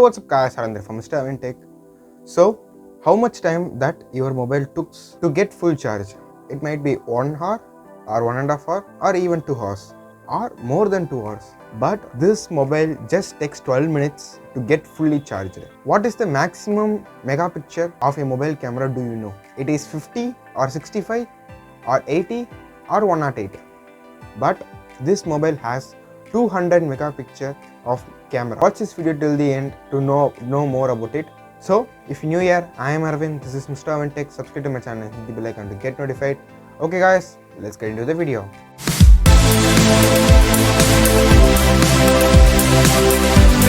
what's up guys, Aravind from Mr. Tech. So, how much time that your mobile took to get full charge? It might be 1 hour or 1.5 hour or even 2 hours or more than 2 hours. But this mobile just takes 12 minutes to get fully charged. What is the maximum megapixel of a mobile camera, do you know? It is 50 or 65 or 80 or 108. But this mobile has 200 megapixel of camera. Watch this video till the end to know more about it. So if you're new here, I am Aravind, this is Mr. Tech. Subscribe to my channel, hit the bell icon to get notified. Okay guys, let's get into the video.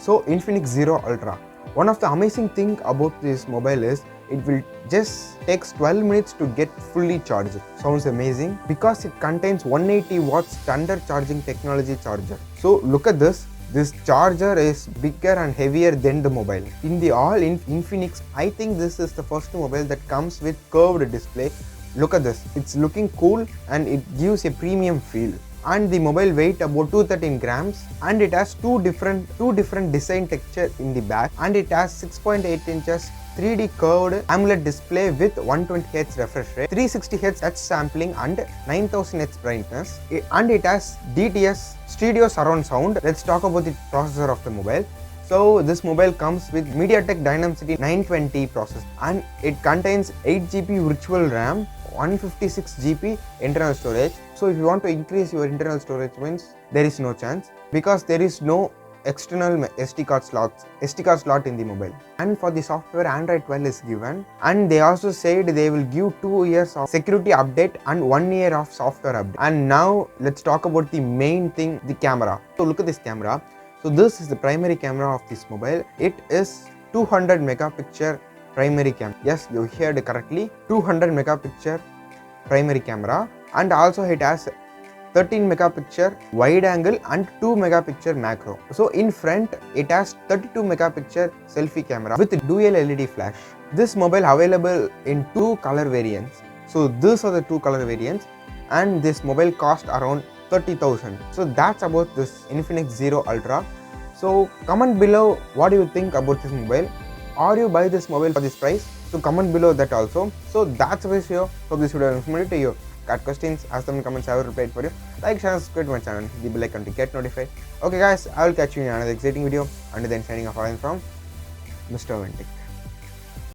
So Infinix Zero Ultra. One of the amazing thing about this mobile is it will just takes 12 minutes to get fully charged. Sounds amazing because it contains 180 watts standard charging technology charger. So look at this. This charger is bigger and heavier than the mobile. In the Infinix, I think this is the first mobile that comes with curved display. Look at this. It's looking cool and it gives a premium feel. And the mobile weight about 213 grams and it has two different design texture in the back, and it has 6.8 inches 3D curved AMOLED display with 120Hz refresh rate, 360Hz touch sampling and 9000Hz brightness, and it has DTS stereo surround sound. Let's talk about the processor of the mobile. So this mobile comes with MediaTek Dimensity 920 processor and it contains 8GB virtual RAM, 156 GB internal storage. So if you want to increase your internal storage means there is no chance because there is no external SD card slot in the mobile. And for the software, Android 12 is given, and they also said they will give 2 years of security update and 1 year of software update. And now let's talk about the main thing, the camera. So look at this camera. So this is the primary camera of this mobile. It is 200 megapixel primary camera. Yes, you heard correctly, 200 megapixel primary camera, and also it has 13 megapixel wide angle and 2 megapixel macro. So in front it has 32 megapixel selfie camera with dual LED flash. This mobile available in 2 color variants. So these are the 2 color variants, and this mobile cost around 30,000. So that's about this Infinix Zero Ultra. So comment below what do you think about this mobile. Are you buy this mobile for this price? So comment below that also. So that's the video. Hope this video is informative to you. Got questions, ask them in comments, I will reply it for you. Like, share, subscribe to my channel, hit the bell icon to get notified. Okay guys, I will catch you in another exciting video. Until then, signing off from Mr. Tech.